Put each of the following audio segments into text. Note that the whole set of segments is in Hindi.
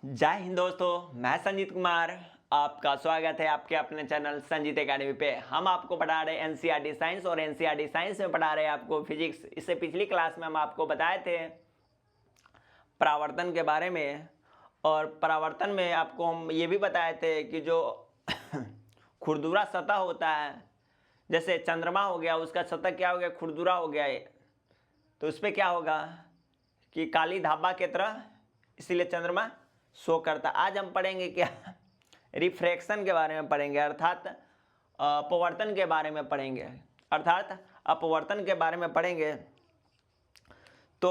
जय हिंद दोस्तों, मैं संजीत कुमार। आपका स्वागत है आपके अपने चैनल संजीत एकेडमी पे। हम आपको पढ़ा रहे एनसीईआरटी साइंस और एनसीईआरटी साइंस में पढ़ा रहे हैं आपको फिजिक्स। इससे पिछली क्लास में हम आपको बताए थे परावर्तन के बारे में, और परावर्तन में आपको हम ये भी बताए थे कि जो खुरदुरा सतह होता है, जैसे चंद्रमा हो गया, उसका सतह क्या हो गया, खुरदुरा हो गया है, तो उस पर क्या होगा कि काली धाबा की तरह, इसीलिए चंद्रमा शो करता। आज हम पढ़ेंगे क्या, रिफ्रैक्शन के बारे में पढ़ेंगे, अर्थात अपवर्तन के बारे में पढ़ेंगे, अर्थात अपवर्तन के बारे में पढ़ेंगे। तो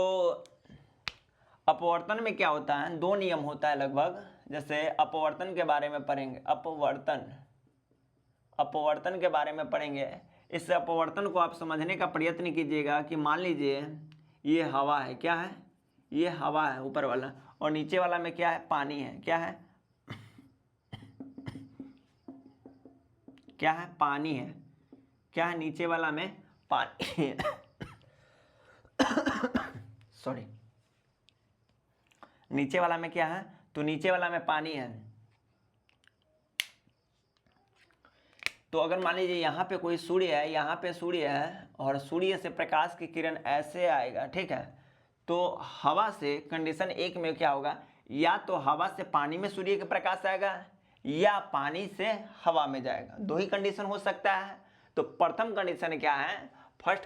अपवर्तन में क्या होता है, दो नियम होता है लगभग। जैसे अपवर्तन के बारे में पढ़ेंगे, अपवर्तन के बारे में पढ़ेंगे। इस अपवर्तन को आप समझने का प्रयत्न कीजिएगा कि मान लीजिए ये हवा है, क्या है, ये हवा है ऊपर वाला, और नीचे वाला में क्या है, पानी है। क्या है, क्या है, पानी है। क्या है, नीचे वाला में पानी है। सॉरी, नीचे वाला में क्या है, तो नीचे वाला में पानी है। तो अगर मान लीजिए यहाँ पे कोई सूर्य है, यहाँ पे सूर्य है, और सूर्य से प्रकाश की किरण ऐसे आएगा, ठीक है, तो हवा से कंडीशन एक में क्या होगा, या तो हवा से पानी में सूर्य का प्रकाश आएगा या पानी से हवा में जाएगा। दो ही कंडीशन हो सकता है। तो प्रथम कंडीशन क्या है, फर्स्ट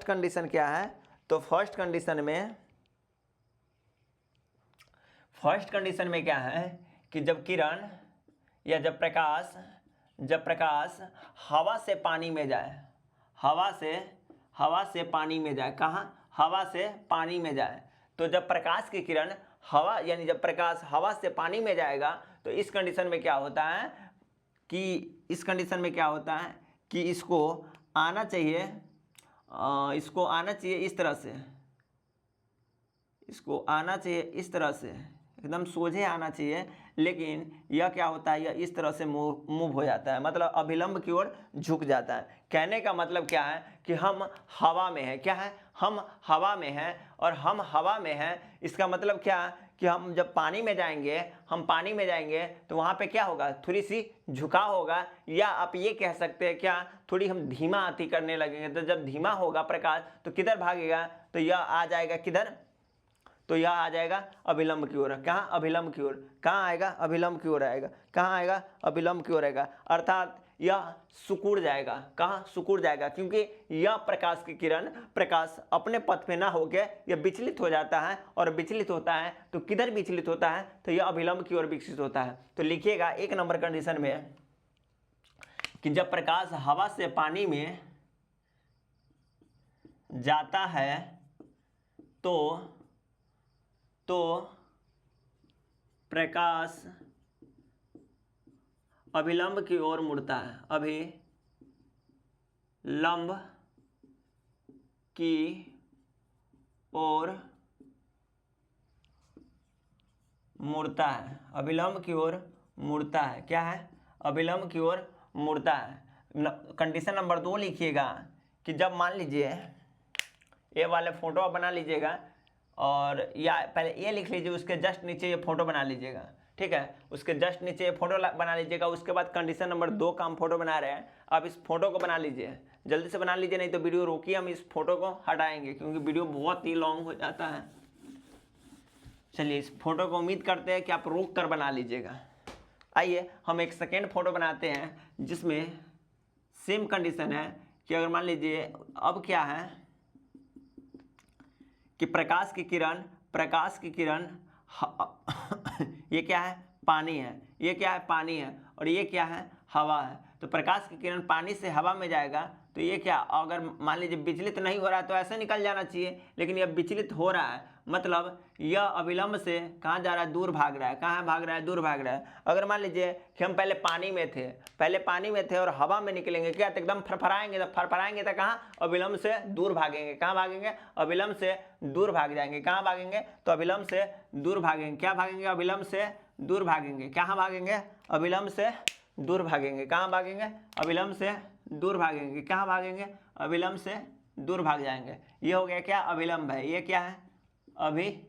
कंडीशन क्या है, तो फर्स्ट कंडीशन में क्या है कि जब किरण या जब प्रकाश हवा से पानी में जाए, हवा से पानी में जाए, कहाँ, हवा से पानी में जाए, तो जब प्रकाश की किरण हवा, यानी जब प्रकाश हवा से पानी में जाएगा, तो इस कंडीशन में क्या होता है कि इसको आना चाहिए इस तरह से, एकदम सोझे आना चाहिए, लेकिन यह क्या होता है, यह इस तरह से मूव हो जाता है, मतलब अभिलंब की ओर झुक जाता है। कहने का मतलब क्या है कि हम हवा में हैं। क्या है, हम हवा में हैं, और हम हवा में हैं, इसका मतलब क्या कि हम जब पानी में जाएंगे तो वहाँ पे क्या होगा, थोड़ी सी झुकाव होगा, या आप ये कह सकते हैं क्या, थोड़ी हम धीमा आती करने लगेंगे। तो जब धीमा होगा प्रकाश तो किधर भागेगा, तो यह आ जाएगा किधर, तो यह आ जाएगा अभिलंब की ओर। कहाँ, अभिलंब की ओर। कहाँ आएगा, अभिलंब की ओर आएगा। कहाँ आएगा, अभिलंब की ओर आएगा, अर्थात यह सिकुड़ जाएगा। कहाँ, सिकुड़ जाएगा, क्योंकि यह प्रकाश की किरण, प्रकाश अपने पथ पे ना होके यह विचलित हो जाता है, और विचलित होता है तो किधर विचलित होता है, तो यह अभिलंब की ओर विकसित होता है। तो लिखिएगा एक नंबर कंडीशन में कि जब प्रकाश हवा से पानी में जाता है तो प्रकाश अभिलंब की ओर मुड़ता है, अभिलंब की ओर मुड़ता है, अभिलंब की ओर मुड़ता है। क्या है, अभिलंब की ओर मुड़ता है। कंडीशन नंबर 2 लिखिएगा कि जब मान लीजिए ये वाले फोटो बना लीजिएगा, और या पहले ये लिख लीजिए, उसके जस्ट नीचे ये फोटो बना लीजिएगा, ठीक है, उसके जस्ट नीचे ये फोटो बना लीजिएगा। उसके बाद कंडीशन नंबर 2 का हम फोटो बना रहे हैं। अब इस फोटो को बना लीजिए, जल्दी से बना लीजिए, नहीं तो वीडियो रोकिए, हम इस फोटो को हटाएंगे क्योंकि वीडियो बहुत ही लॉन्ग हो जाता है। चलिए, इस फोटो को उम्मीद करते हैं कि आप रोक कर बना लीजिएगा। आइए हम एक सेकेंड फोटो बनाते हैं, जिसमें सेम कंडीशन है कि अगर मान लीजिए अब क्या है कि प्रकाश की किरण ये क्या है, पानी है, ये क्या है, पानी है, और ये क्या है, हवा है। तो प्रकाश की किरण पानी से हवा में जाएगा, तो ये क्या, अगर मान लीजिए विचलित नहीं हो रहा है तो ऐसे निकल जाना चाहिए, लेकिन यह विचलित हो रहा है, मतलब यह अभिलंब से कहाँ जा रहा है, दूर भाग रहा है। कहाँ भाग रहा है, दूर भाग रहा है। अगर मान लीजिए कि हम पहले पानी में थे और हवा में निकलेंगे, क्या, तो एकदम फरफराएंगे, तो कहाँ, अभिलंब से दूर भागेंगे। कहाँ भागेंगे, अभिलंब से दूर भाग जाएंगे। कहाँ भागेंगे, तो अभिलंब से दूर भागेंगे। क्या भागेंगे, अभिलंब से दूर भागेंगे। कहाँ भागेंगे, अभिलंब से दूर भागेंगे। कहाँ भागेंगे, अभिलंब से दूर भागेंगे। कहाँ भागेंगे, अभिलंब से दूर भाग जाएंगे। ये हो गया क्या, अभिलंब है। ये क्या है, अभिलंब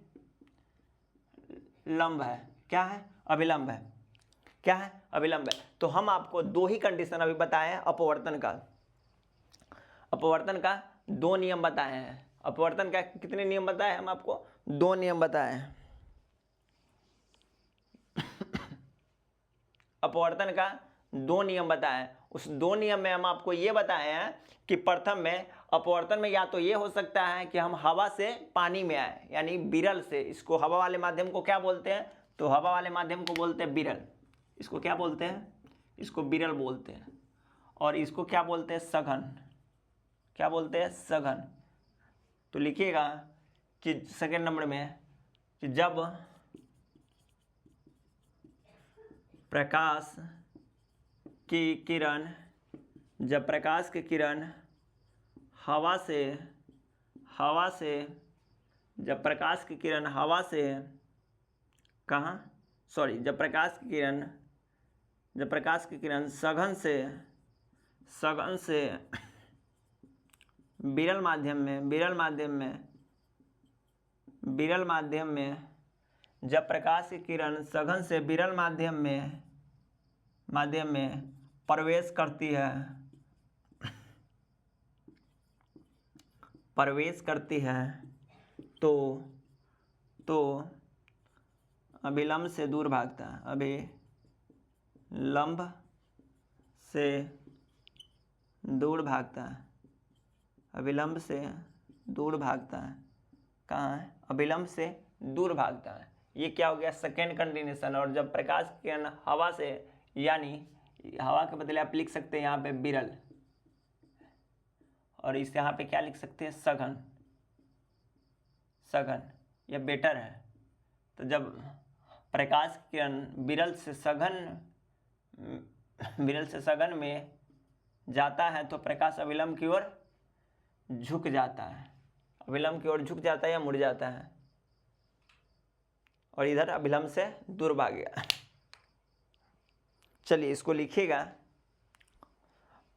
लंब है। क्या है? अभिलंब है। क्या है? अभिलंब है। तो हम आपको दो ही कंडीशन अभी बताए हैं अपवर्तन का। अपवर्तन का दो नियम बताए हैं। अपवर्तन का कितने नियम बताए हम आपको? दो नियम बताए हैं। अपवर्तन का दो नियम बताए। उस दो नियम में हम आपको ये बताए हैं कि प्रथम में अपवर्तन में या तो ये हो सकता है कि हम हवा से पानी में आए, यानी विरल से। इसको हवा वाले माध्यम को क्या बोलते हैं? तो हवा वाले माध्यम को बोलते हैं विरल। इसको क्या बोलते हैं? इसको विरल बोलते हैं। और इसको क्या बोलते हैं? सघन। क्या बोलते हैं? सघन। तो लिखिएगा कि सेकेंड नंबर में कि जब प्रकाश की किरण हवा से जब प्रकाश की किरण हवा से कहाँ सॉरी जब प्रकाश की किरण सघन से विरल माध्यम में जब प्रकाश की किरण सघन से विरल माध्यम में प्रवेश करती है तो अभिलंब से दूर भागता है। अभिलंब से दूर भागता है। अभिलंब से दूर भागता है। कहाँ है? अभिलंब से दूर भागता है। ये क्या हो गया? Second condition. और जब प्रकाश की किरण हवा से, यानी हवा के बदले आप लिख सकते हैं यहाँ पे विरल, और इस यहाँ पे क्या लिख सकते हैं? सघन। यह बेटर है। तो जब प्रकाश की किरण विरल से सघन में जाता है तो प्रकाश अभिलंब की ओर झुक जाता है। अभिलंब की ओर झुक जाता है या मुड़ जाता है, और इधर अभिलंब से दूर भाग गया। चलिए इसको लिखिएगा।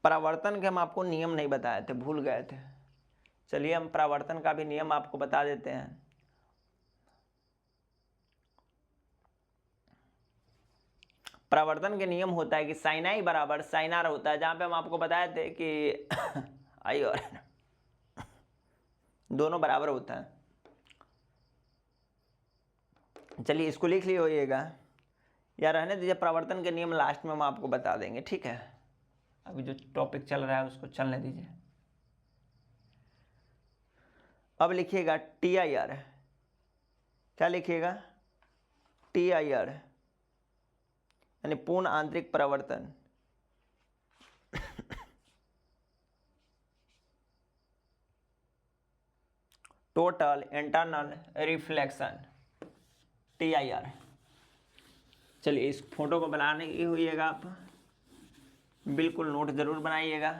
परावर्तन के हम आपको नियम नहीं बताए थे, भूल गए थे। चलिए हम परावर्तन का भी नियम आपको बता देते हैं। परावर्तन के नियम होता है कि साइन आई बराबर साइन आर होता है, जहां पे हम आपको बताए थे कि आई और दोनों बराबर होता है। चलिए इसको लिख लिए होइएगा, या रहने दीजिए, परावर्तन के नियम लास्ट में हम आपको बता देंगे, ठीक है? अभी जो टॉपिक चल रहा है उसको चलने दीजिए। अब लिखिएगा टी आई आर। क्या लिखिएगा? टी आई आर यानी पूर्ण आंतरिक परावर्तन। Total internal reflection, TIR। चलिए इस फोटो को बनाने की होइएगा, आप बिल्कुल नोट जरूर बनाइएगा।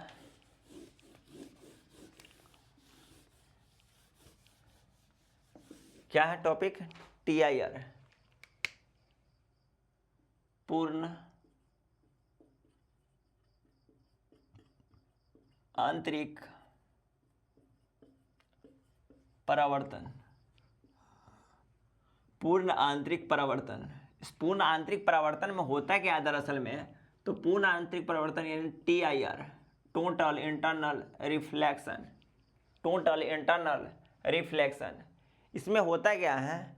क्या है टॉपिक? TIR, पूर्ण आंतरिक परावर्तन। पूर्ण आंतरिक परावर्तन। इस पूर्ण आंतरिक परावर्तन में होता क्या है दरअसल में? तो पूर्ण आंतरिक परावर्तन यानी TIR, total internal reflection. Total internal reflection, इसमें होता क्या है?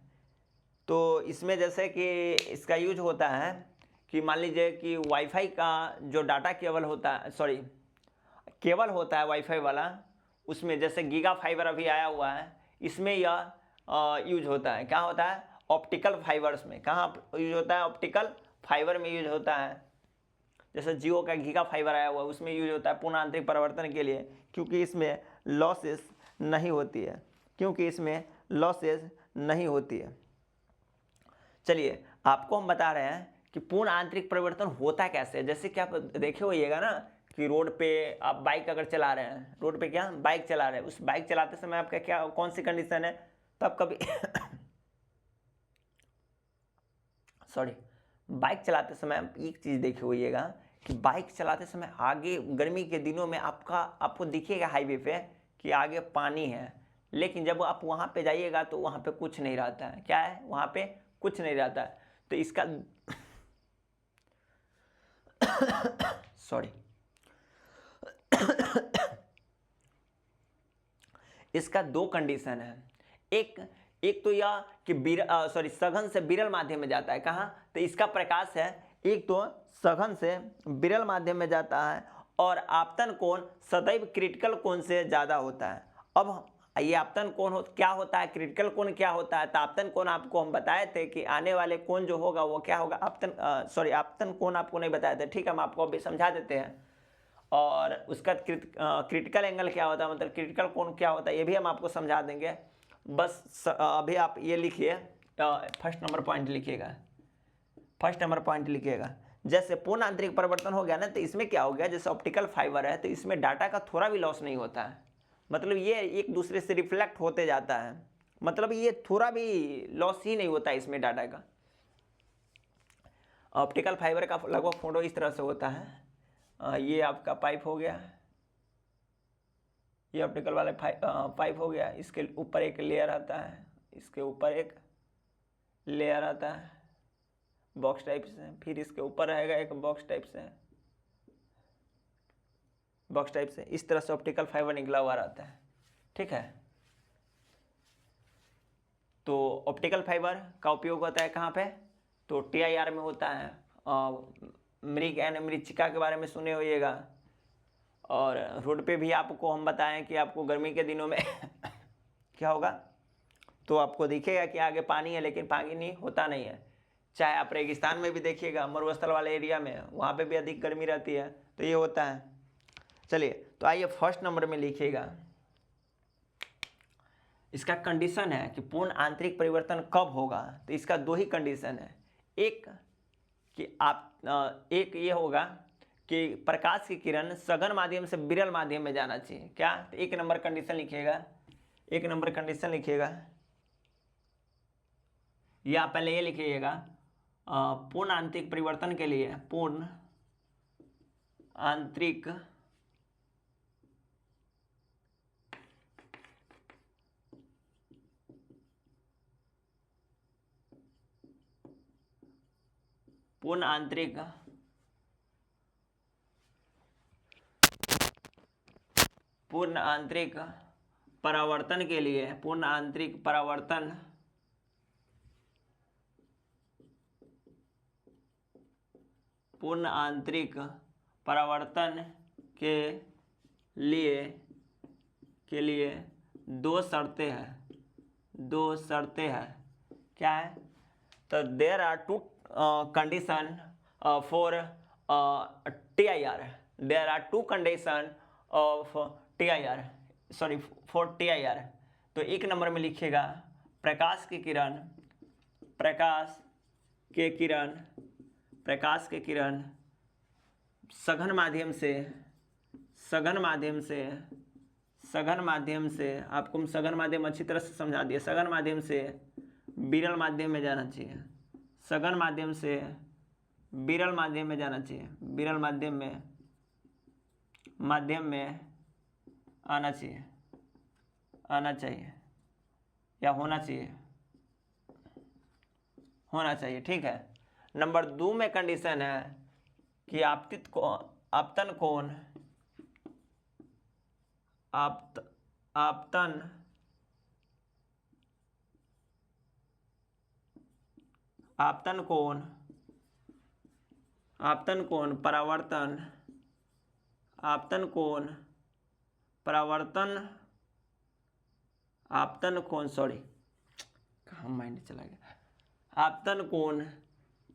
तो इसमें जैसे कि इसका यूज होता है कि मान लीजिए कि वाईफाई का जो डाटा केबल होता है, सॉरी केबल होता है वाईफाई वाला, उसमें जैसे गीगा फाइबर अभी आया हुआ है, इसमें यह यूज होता है। क्या होता है? ऑप्टिकल फाइबर्स में। कहाँ यूज होता है? ऑप्टिकल फाइबर में यूज होता है। जैसे जियो का गीगा फाइबर आया हुआ है, उसमें यूज होता है पूर्ण आंतरिक परावर्तन के लिए, क्योंकि इसमें लॉसेस नहीं होती है। चलिए आपको हम बता रहे हैं कि पूर्ण आंतरिक परिवर्तन होता कैसे। जैसे कि आप देखे होइएगा ना कि रोड पे आप बाइक अगर चला रहे हैं, रोड पे क्या बाइक चला रहे हैं, उस बाइक चलाते समय आपका क्या कौन सी कंडीशन है? तब कभी सॉरी बाइक चलाते समय आप एक चीज़ देखे होइएगा कि बाइक चलाते समय आगे गर्मी के दिनों में आपको दिखेगा हाईवे पे कि आगे पानी है, लेकिन जब आप वहाँ पे जाइएगा तो वहाँ पे कुछ नहीं रहता है। क्या है? वहाँ पे कुछ नहीं रहता है। तो इसका सॉरी इसका दो कंडीशन है। एक तो यह कि सघन से विरल माध्यम में जाता है। कहाँ? तो इसका प्रकाश है, एक तो सघन से विरल माध्यम में जाता है और आपतन कोण सदैव क्रिटिकल कोण से ज़्यादा होता है। अब ये आपतन कोण क्या होता है, क्रिटिकल कोण क्या होता है? तो आपतन कोण आपको हम बताए थे कि आने वाले कोण जो होगा वो क्या होगा, आपतन कोण आपको नहीं बताए थे, ठीक है, हम आपको अभी समझा देते हैं। और उसका क्रिटिकल एंगल क्या होता है, मतलब क्रिटिकल कोण क्या होता है, ये भी हम आपको समझा देंगे। बस अभी आप ये लिखिए, फर्स्ट नंबर पॉइंट लिखिएगा। जैसे पूर्ण आंतरिक परिवर्तन हो गया ना, तो इसमें क्या हो गया, जैसे ऑप्टिकल फाइबर है तो इसमें डाटा का थोड़ा भी लॉस नहीं होता है, मतलब ये एक दूसरे से रिफ्लेक्ट होते जाता है, मतलब ये थोड़ा भी लॉस ही नहीं होता है इसमें डाटा का। ऑप्टिकल फाइबर का लगभग फोटो इस तरह से होता है। ये आपका पाइप हो गया, ये ऑप्टिकल वाले पाइप हो गया, इसके ऊपर एक लेयर आता है, इसके ऊपर एक लेयर आता है बॉक्स टाइप से, फिर इसके ऊपर रहेगा एक बॉक्स टाइप से, इस तरह से ऑप्टिकल फाइबर निकला हुआ रहता है, ठीक है। तो ऑप्टिकल फाइबर का उपयोग होता है कहाँ पे, तो TIR में होता है। मृग एंड मृच्छिका के बारे में सुने होइएगा। और रोड पे भी आपको हम बताएं कि आपको गर्मी के दिनों में क्या होगा, तो आपको दिखेगा कि आगे पानी है लेकिन पानी नहीं होता नहीं है। चाहे आप रेगिस्तान में भी देखिएगा, मरुस्थल वाले एरिया में, वहाँ पे भी अधिक गर्मी रहती है, तो ये होता है। चलिए, तो आइए फर्स्ट नंबर में लिखिएगा, इसका कंडीशन है कि पूर्ण आंतरिक परिवर्तन कब होगा। तो इसका दो ही कंडीशन है, एक ये होगा कि प्रकाश की किरण सघन माध्यम से विरल माध्यम में जाना चाहिए। क्या? तो एक नंबर कंडीशन लिखिएगा, या पहले ये लिखिएगा, पूर्ण आंतरिक परिवर्तन के लिए, पूर्ण आंतरिक परावर्तन के लिए, पूर्ण आंतरिक परावर्तन के लिए दो शर्तें हैं। क्या है? तो there are two condition for TIR, there are two condition of for TIR। तो एक नंबर में लिखिएगा, प्रकाश के किरण सघन माध्यम से आपको हम सघन माध्यम अच्छी तरह से समझा दिए, सघन माध्यम से विरल माध्यम में जाना चाहिए, सघन माध्यम से विरल माध्यम में जाना चाहिए, विरल माध्यम में आना चाहिए या होना चाहिए, ठीक है। नंबर 2 में कंडीशन है कि आपतन कोण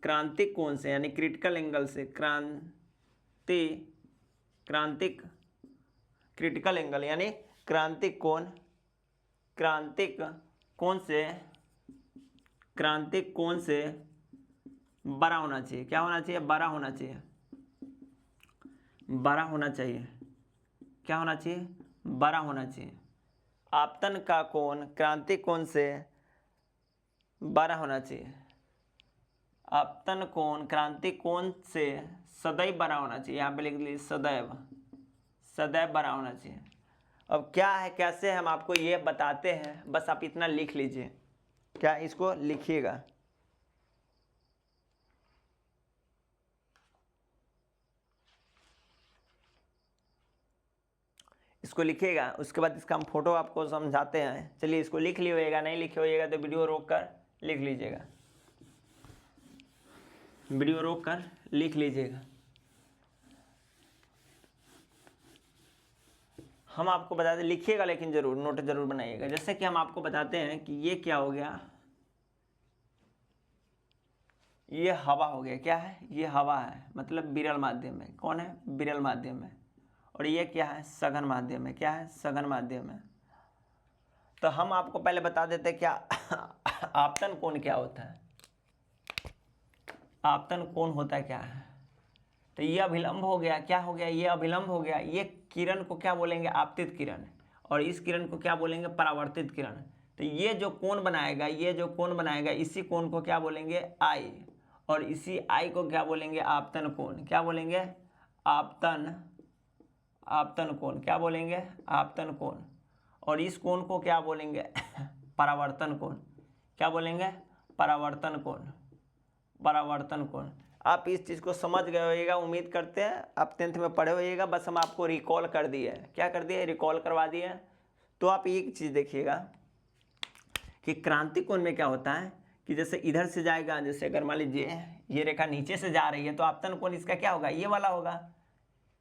क्रांतिक कोण से, यानी क्रिटिकल एंगल से, क्रिटिकल एंगल यानी क्रांतिक कोण से बड़ा होना चाहिए। क्या होना चाहिए? बड़ा होना चाहिए। क्या होना चाहिए? बड़ा होना चाहिए। आपतन का कोण क्रांतिक कोण से बड़ा होना चाहिए। आपतन कोण क्रांतिक कोण से सदैव बड़ा होना चाहिए। यहाँ पे लिख लीजिए सदैव बड़ा होना चाहिए। अब क्या है, कैसे हम आपको ये बताते हैं, बस आप इतना लिख लीजिए। क्या? इसको लिखिएगा, इसको लिखिएगा, उसके बाद इसका हम फोटो आपको समझाते हैं। चलिए इसको लिख लिएगा, नहीं लिखे होइएगा तो वीडियो रोक कर लिख लीजिएगा, वीडियो रोक कर लिख लीजिएगा। हम आपको बता दें, लिखिएगा लेकिन जरूर, नोट जरूर बनाइएगा। जैसे कि हम आपको बताते हैं कि ये क्या हो गया, ये हवा हो गया। क्या है? ये हवा है, मतलब विरल माध्यम में। कौन है? विरल माध्यम है। और ये क्या है? सघन माध्यम है। क्या है? सघन माध्यम है। तो हम आपको पहले बता देते हैं क्या आपतन कोण क्या होता है। आपतन कोण होता है क्या है? तो ये अभिलंब हो गया। क्या हो गया? ये अभिलंब हो गया। ये किरण को क्या बोलेंगे? आपतित किरण। और इस किरण को क्या बोलेंगे? परावर्तित किरण। तो ये जो कोण बनाएगा, ये जो कोण बनाएगा, इसी कोण को क्या बोलेंगे? आई। और इसी आई को क्या बोलेंगे? आपतन कोण। क्या बोलेंगे? आपतन कोण। क्या बोलेंगे? आपतन कोण। और इस कोण को क्या बोलेंगे? परावर्तन कोण। क्या बोलेंगे? परावर्तन कोण। परावर्तन कोण। आप इस चीज़ को समझ गए होइएगा, उम्मीद करते हैं आप 10th में पढ़े होइएगा। बस हम आपको रिकॉल कर दिए। क्या कर दिए? रिकॉल करवा दिए। तो आप एक चीज़ देखिएगा कि क्रांति कोण में क्या होता है कि जैसे इधर से जाएगा, जैसे अगर मान लीजिए ये रेखा नीचे से जा रही है तो आपतन कोण इसका क्या होगा? ये वाला होगा।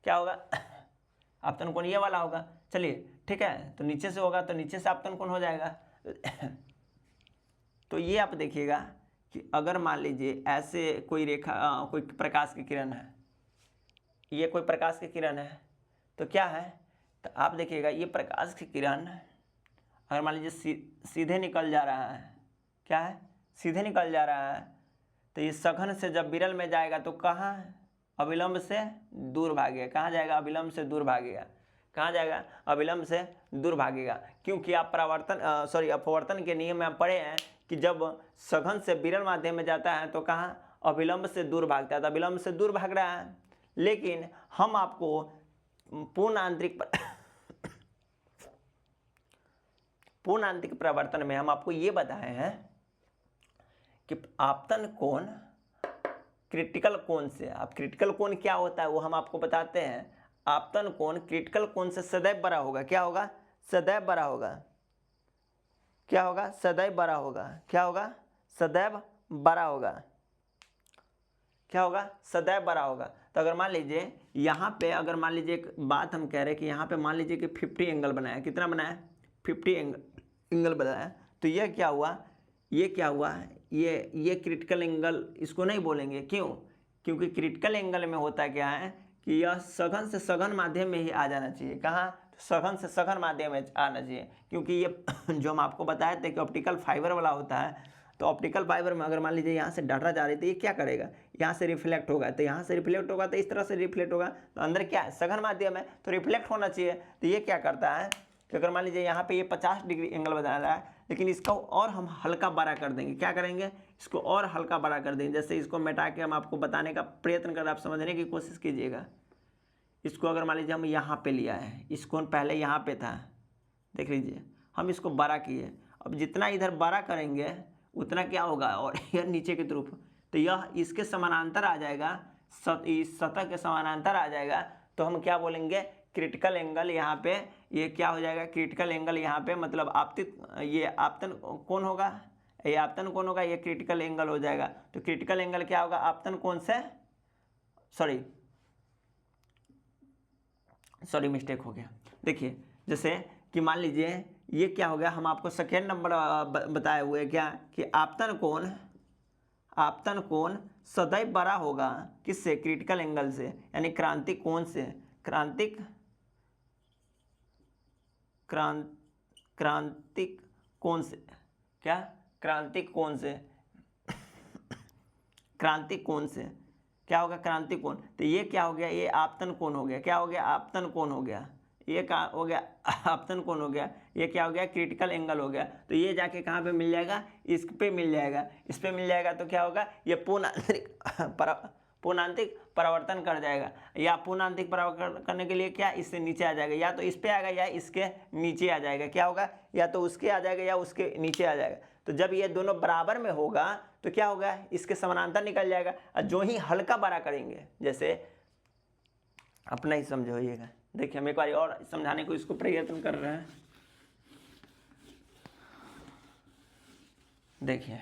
क्या होगा? आपतन कोण ये वाला होगा। चलिए ठीक है, तो नीचे से होगा तो नीचे से आपतन कोण हो जाएगा। तो ये आप देखिएगा कि अगर मान लीजिए ऐसे कोई रेखा, कोई प्रकाश की किरण है, ये कोई प्रकाश की किरण है, तो क्या है? तो आप देखिएगा ये प्रकाश की किरण अगर मान लीजिए सीधे निकल जा रहा है। क्या है? सीधे निकल जा रहा है। तो ये सघन से जब विरल में जाएगा तो कहाँ? अविलंब से दूर भागेगा। कहाँ जाएगा? अविलंब से दूर भागेगा। कहाँ जाएगा? अविलंब से दूर भागेगा। क्योंकि आप अपवर्तन के नियम में आप पढ़े हैं कि जब सघन से विरल माध्यम में जाता है तो कहाँ? अविलंब से दूर भागता है। तो अविलंब से दूर भाग रहा है। लेकिन हम आपको पूर्ण आंतरिक परावर्तन में हम आपको ये बताए हैं कि आपतन कोण क्रिटिकल कोण से, अब क्रिटिकल कोण क्या होता है वो हम आपको बताते हैं। आपतन कोण क्रिटिकल कोण से सदैव बड़ा होगा। क्या होगा? सदैव बड़ा होगा। क्या होगा? सदैव बड़ा होगा। क्या होगा? सदैव बड़ा होगा। क्या होगा? सदैव बड़ा होगा। तो अगर मान लीजिए यहाँ पे, अगर मान लीजिए एक बात हम कह रहे हैं कि यहाँ पे मान लीजिए कि 50 एंगल बनाया। कितना बनाया? 50 एंगल बनाया। तो ये क्या हुआ? ये क्या हुआ? ये क्रिटिकल एंगल इसको नहीं बोलेंगे। क्यों? क्योंकि क्रिटिकल एंगल में होता क्या है कि यह सघन से सघन माध्यम में ही आ जाना चाहिए। कहाँ? सघन से सघन माध्यम में आना चाहिए। क्योंकि ये जो हम आपको बताए थे कि ऑप्टिकल फाइबर वाला होता है, तो ऑप्टिकल फाइबर में अगर मान लीजिए यहाँ से डाटा जा रही है तो ये क्या करेगा? यहाँ से रिफ्लेक्ट होगा। तो यहाँ से रिफ्लेक्ट होगा तो इस तरह से रिफ्लेक्ट होगा। तो अंदर क्या है? सघन माध्यम है तो रिफ्लेक्ट होना चाहिए। तो ये क्या करता है कि अगर मान लीजिए यहाँ पे ये 50 डिग्री एंगल बना रहा है, लेकिन इसका और हम हल्का बड़ा कर देंगे। क्या करेंगे? इसको और हल्का बड़ा कर देंगे। जैसे इसको मिटा के हम आपको बताने का प्रयत्न कर, आप समझने की कोशिश कीजिएगा। इसको अगर मान लीजिए हम यहाँ पे लिया है, इस कोण पहले यहाँ पे था, देख लीजिए, हम इसको बड़ा किए। अब जितना इधर बड़ा करेंगे उतना क्या होगा? और यह नीचे की तरफ, तो यह इसके समानांतर आ जाएगा, इस सतह के समानांतर आ जाएगा। तो हम क्या बोलेंगे? क्रिटिकल एंगल यहाँ पे ये क्या हो जाएगा? क्रिटिकल एंगल यहाँ पे मतलब आपतित, ये आपतन कोण होगा, ये आपतन कोण होगा, ये क्रिटिकल एंगल हो जाएगा। तो क्रिटिकल एंगल क्या होगा? आपतन कोण से, सॉरी मिस्टेक हो गया। देखिए जैसे कि मान लीजिए ये क्या हो गया, हम आपको सेकेंड नंबर बताए हुए क्या कि आपतन कोण सदैव बड़ा होगा। किससे? क्रिटिकल एंगल से, यानी क्रांतिक कोण से। क्रांतिक कोण से। क्या? क्रांतिक कोण से। क्रांतिक कोण से क्या होगा? क्रांतिक कोण। तो ये क्या हो गया? ये आपतन कोण हो गया। क्या हो गया? आपतन कोण हो गया। ये क्या हो गया? आपतन कोण हो गया। ये क्या हो गया? क्रिटिकल एंगल हो गया। तो ये जाके कहाँ पे मिल जाएगा? इस पे मिल जाएगा। इस पे मिल जाएगा तो क्या होगा? ये पूर्ण आंतरिक परावर्तन कर जाएगा। या पूर्ण आंतरिक परावर्तन करने के लिए क्या? इससे नीचे आ जाएगा, या तो इस पे आएगा या इसके नीचे आ जाएगा। क्या होगा? या तो उसके आ जाएगा या उसके नीचे आ जाएगा। तो जब ये दोनों बराबर में होगा तो क्या होगा? इसके समानांतर निकल जाएगा। और जो ही हल्का बड़ा करेंगे, जैसे अपना ही समझोइएगा, देखिए हम एक बार और समझाने को इसको प्रयत्न कर रहे हैं। देखिए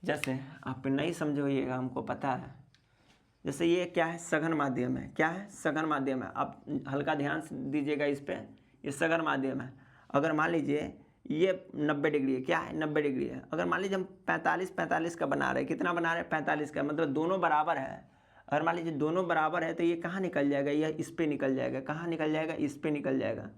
जैसे आप नहीं समझोइएगा, हमको पता है। जैसे ये क्या है, सघन माध्यम है। क्या है, सघन माध्यम है। आप हल्का ध्यान दीजिएगा इस पे, ये सघन माध्यम है। अगर मान लीजिए ये 90 डिग्री है, क्या है 90 डिग्री है। अगर मान लीजिए हम 45 का बना रहे हैं, कितना बना रहे हैं 45 का, मतलब दोनों बराबर है। अगर मान लीजिए दोनों बराबर है तो ये कहाँ निकल जाएगा, यह इस पे निकल जाएगा। कहाँ निकल जाएगा, इस पे निकल जाएगा,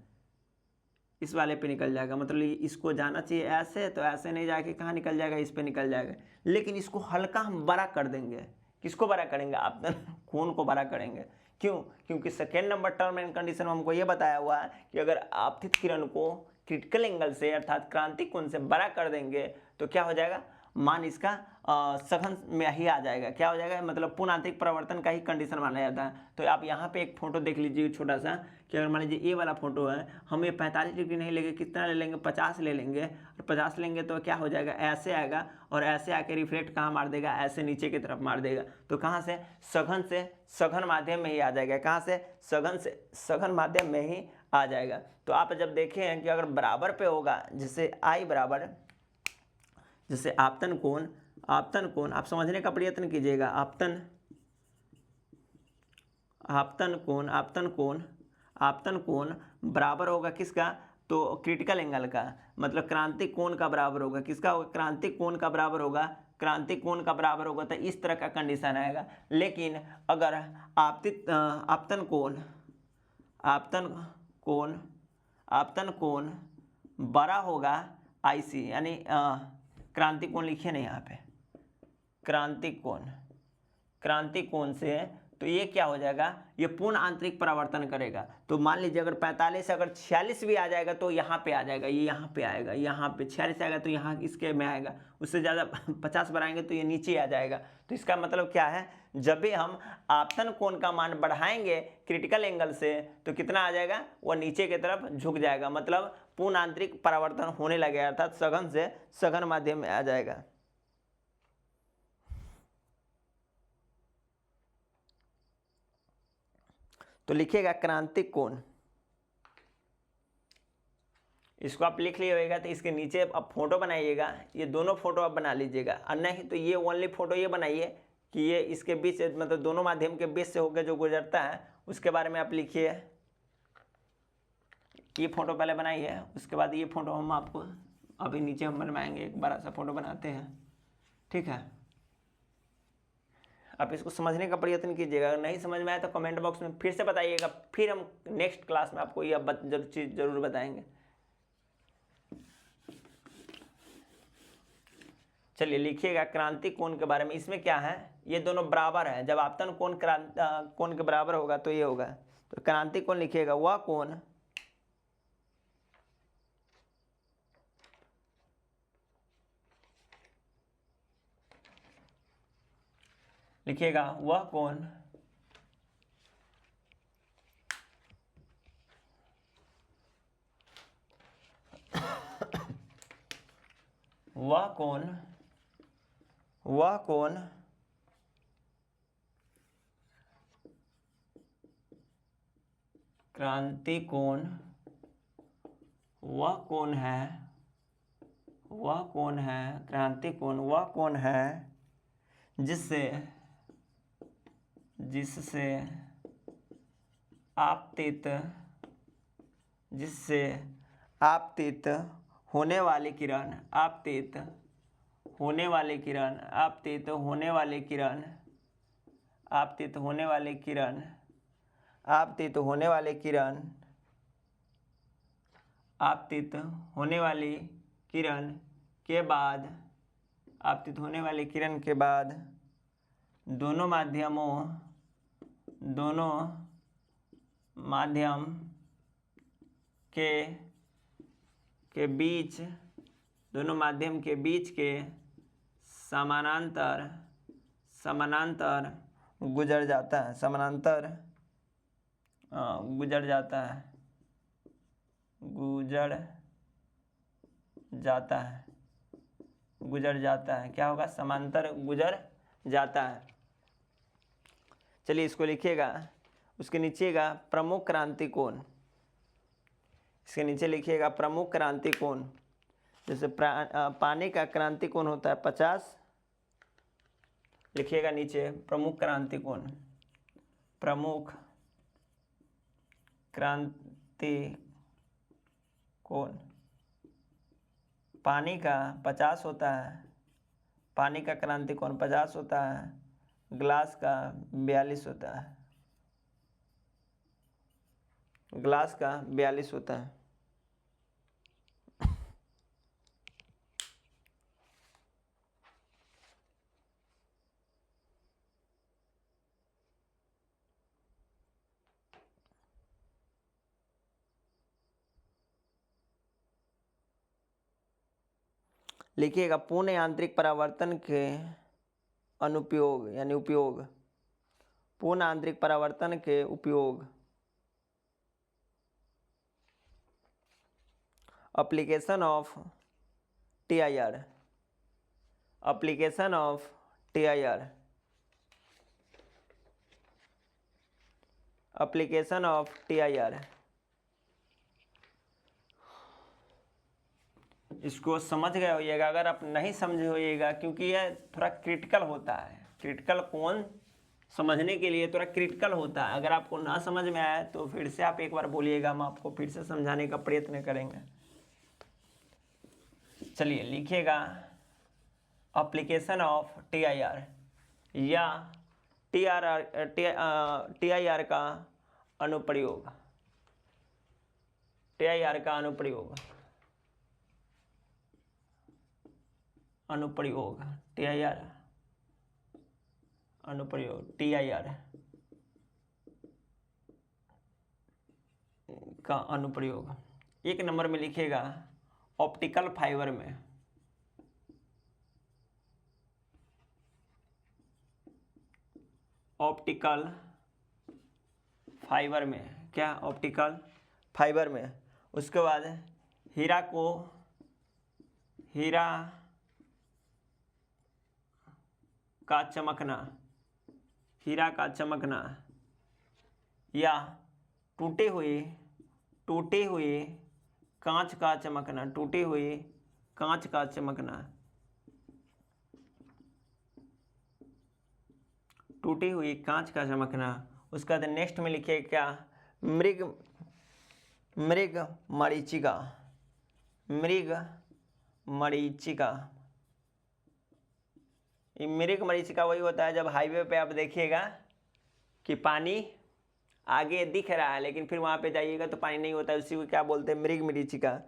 इस वाले पे निकल जाएगा। मतलब इसको जाना चाहिए ऐसे, तो ऐसे नहीं जाके कहाँ निकल जाएगा, इस पे निकल जाएगा। लेकिन इसको हल्का हम बड़ा कर देंगे। किसको बड़ा करेंगे, आपतन कोण को बड़ा करेंगे। क्यों, क्योंकि second number term and condition में हमको ये बताया हुआ है कि अगर आपतित किरण को क्रिटिकल एंगल से अर्थात क्रांतिक कोण से बड़ा कर देंगे तो क्या हो जाएगा, मान इसका सघन में ही आ जाएगा। क्या हो जाएगा, मतलब पूर्ण आंतरिक परावर्तन का ही कंडीशन माना जाता है। तो आप यहाँ पे एक फोटो देख लीजिए छोटा सा, कि अगर मान लीजिए ये वाला फोटो है, हम ये 45 डिग्री नहीं लेंगे, कितना ले लेंगे 50 ले लेंगे। और 50 लेंगे तो क्या हो जाएगा, ऐसे आएगा और ऐसे आके रिफ्लेक्ट कहाँ मार देगा, ऐसे नीचे की तरफ मार देगा। तो कहाँ से, सघन माध्यम में ही आ जाएगा। कहाँ से, सघन माध्यम में ही आ जाएगा। तो आप जब देखें हैं कि अगर बराबर पे होगा, जैसे आई बराबर, जैसे आपतन कोण आप समझने का प्रयत्न कीजिएगा। आपतन कोण बराबर होगा किसका, तो क्रिटिकल एंगल का, मतलब क्रांतिक कोण का बराबर होगा। किसका होगा, क्रांतिक कोण का बराबर होगा। क्रांतिक कोण का बराबर होगा तो इस तरह का कंडीशन आएगा। लेकिन अगर आपतन कोण बड़ा होगा आईसी, यानी क्रांतिक कोण लिखिए नहीं यहाँ पे, क्रांतिक कोण से, तो ये क्या हो जाएगा, ये पूर्ण आंतरिक परावर्तन करेगा। तो मान लीजिए अगर 45 अगर 46 भी आ जाएगा तो यहाँ पे आ जाएगा, ये यहाँ पे आएगा। यहाँ पे 46 आएगा तो यहाँ इसके में आएगा। उससे ज़्यादा 50 बढ़ाएंगे तो ये नीचे आ जाएगा। तो इसका मतलब क्या है, जब भी हम आपतन कोण का मान बढ़ाएंगे क्रिटिकल एंगल से तो कितना आ जाएगा, वो नीचे की तरफ झुक जाएगा। मतलब पूर्ण आंतरिक परावर्तन होने लगेगा, अर्थात सघन से सघन माध्यम में आ जाएगा। तो लिखिएगा क्रांतिक कोण, इसको आप लिख लिए होगा। तो इसके नीचे आप फोटो बनाइएगा, ये दोनों फोटो आप बना लीजिएगा। और नहीं तो ये ओनली फोटो ये बनाइए कि ये इसके बीच, मतलब दोनों माध्यम के बीच से होकर जो गुजरता है उसके बारे में आप लिखिए। ये फोटो पहले बनाइए, उसके बाद ये फोटो हम आपको अभी नीचे हम बनवाएंगे। एक बड़ा सा फोटो बनाते हैं, ठीक है। आप इसको समझने का प्रयत्न कीजिएगा। अगर नहीं समझ में आए तो कमेंट बॉक्स में फिर से बताइएगा, फिर हम नेक्स्ट क्लास में आपको यह चीज़ जरूर बताएंगे। चलिए लिखिएगा क्रांतिक कोण के बारे में। इसमें क्या है, ये दोनों बराबर है। जब आपतन कोण के बराबर होगा तो ये होगा। तो क्रांतिक कोण लिखिएगा, वह कोण लिखिएगा, वह कोण क्रांतिक कोण, वह कोण है क्रांतिक कोण, वह कोण है जिससे आपतित होने वाली किरण, आपतित होने वाली किरण के बाद दोनों माध्यम के बीच के समानांतर गुजर जाता है। क्या होगा, समांतर गुजर जाता है। चलिए इसको लिखिएगा, उसके नीचेगा प्रमुख क्रांति कौन, इसके नीचे लिखिएगा प्रमुख क्रांति कौन। जैसे पानी का क्रांति कौन होता है 50, लिखिएगा नीचे प्रमुख क्रांति कौन, प्रमुख क्रांति कौन। पानी का 50 होता है, पानी का क्रांति कौन 50 होता है, ग्लास का 42 होता है, ग्लास का 42 होता है। लिखिएगा पूर्ण यांत्रिक परावर्तन के अनुपयोग यानी उपयोग, पूर्ण आंतरिक परावर्तन के उपयोग, application of TIR, application of TIR, application of TIR। इसको समझ गए होइएगा, अगर आप नहीं समझे होइएगा क्योंकि यह थोड़ा क्रिटिकल होता है, क्रिटिकल कौन समझने के लिए थोड़ा क्रिटिकल होता है। अगर आपको ना समझ में आए तो फिर से आप एक बार बोलिएगा, हम आपको फिर से समझाने का प्रयत्न करेंगे। चलिए लिखिएगा एप्लीकेशन ऑफ TIR या TIR का अनुप्रयोग, TIR का अनुप्रयोग, अनुप्रयोग TIR, अनुप्रयोग TIR का अनुप्रयोग। एक नंबर में लिखिएगा ऑप्टिकल फाइबर में, ऑप्टिकल फाइबर में, क्या ऑप्टिकल फाइबर में। उसके बाद हीरा को, हीरा का चमकना, हीरा का चमकना, या टूटे हुए कांच का चमकना, टूटे हुए कांच का चमकना, टूटी हुई कांच का चमकना। उसका बाद नेक्स्ट में लिखिए क्या, मृग मरीचिका, मृग मरीचिका। मृग मरीचिका वही होता है जब हाईवे पे आप देखिएगा कि पानी आगे दिख रहा है लेकिन फिर वहाँ पे जाइएगा तो पानी नहीं होता है, उसी को क्या बोलते हैं, मृग मरीचिका।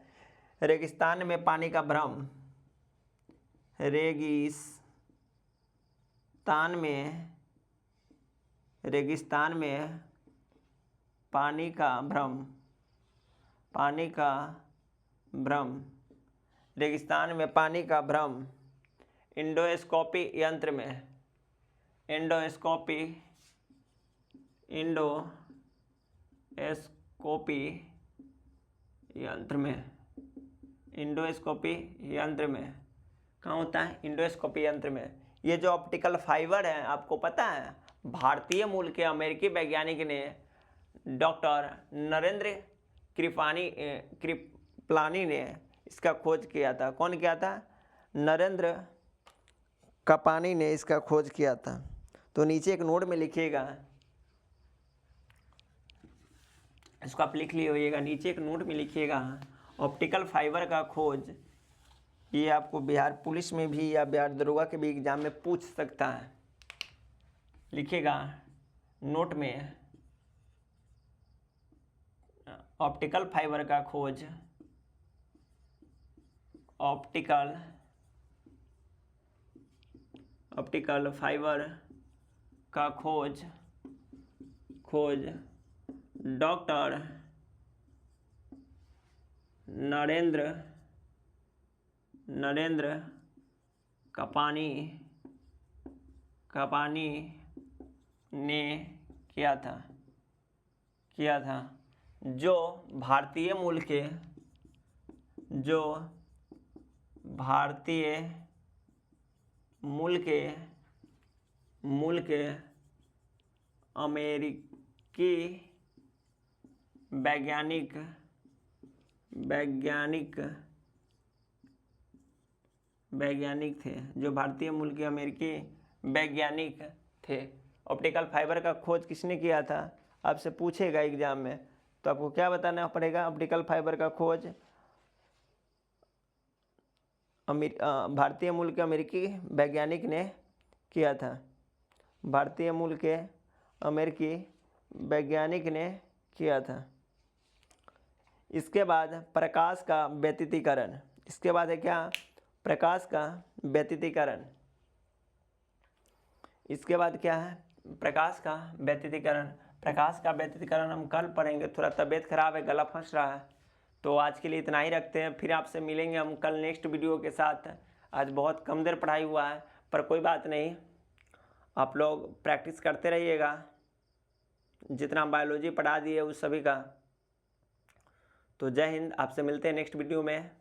रेगिस्तान में पानी का भ्रम, रेगिस्तान में, रेगिस्तान में पानी का भ्रम, पानी का भ्रम, रेगिस्तान में पानी का भ्रम। इंडोस्कोपी यंत्र में, इंडोस्कोपी, इंडोस्कोपी यंत्र में, इंडोस्कोपी यंत्र में कहाँ होता है, इंडोस्कोपी यंत्र में। ये जो ऑप्टिकल फाइबर है आपको पता है भारतीय मूल के अमेरिकी वैज्ञानिक ने डॉक्टर नरेंद्र कृपलानी ने इसका खोज किया था। कौन किया था, नरेंद्र कृपलानी ने इसका खोज किया था। तो नीचे एक नोट में लिखिएगा, इसको आप लिख लिए होइएगा, नीचे एक नोट में लिखिएगा ऑप्टिकल फाइबर का खोज। ये आपको बिहार पुलिस में भी या बिहार दरोगा के भी एग्जाम में पूछ सकता है। लिखिएगा नोट में ऑप्टिकल फाइबर का खोज, ऑप्टिकल फाइबर का खोज डॉक्टर नरेंद्र कृपलानी ने किया था, जो भारतीय मूल के वैज्ञानिक थे, जो भारतीय मूल के अमेरिकी वैज्ञानिक थे। ऑप्टिकल फाइबर का खोज किसने किया था, आपसे पूछेगा एग्जाम में, तो आपको क्या बताना पड़ेगा, ऑप्टिकल फाइबर का खोज भारतीय मूल के अमेरिकी वैज्ञानिक ने किया था। भारतीय मूल के अमेरिकी वैज्ञानिक ने किया था। इसके बाद प्रकाश का व्यतितीकरण, इसके बाद है क्या, प्रकाश का व्यतितीकरण। इसके बाद क्या है, प्रकाश का व्यतितीकरण। प्रकाश का व्यतितीकरण हम कल पढ़ेंगे, थोड़ा तबीयत खराब है, गला फंस रहा है, तो आज के लिए इतना ही रखते हैं। फिर आपसे मिलेंगे हम कल नेक्स्ट वीडियो के साथ। आज बहुत कम देर पढ़ाई हुआ है, पर कोई बात नहीं, आप लोग प्रैक्टिस करते रहिएगा, जितना बायोलॉजी पढ़ा दिए उस सभी का। तो जय हिंद, आपसे मिलते हैं नेक्स्ट वीडियो में।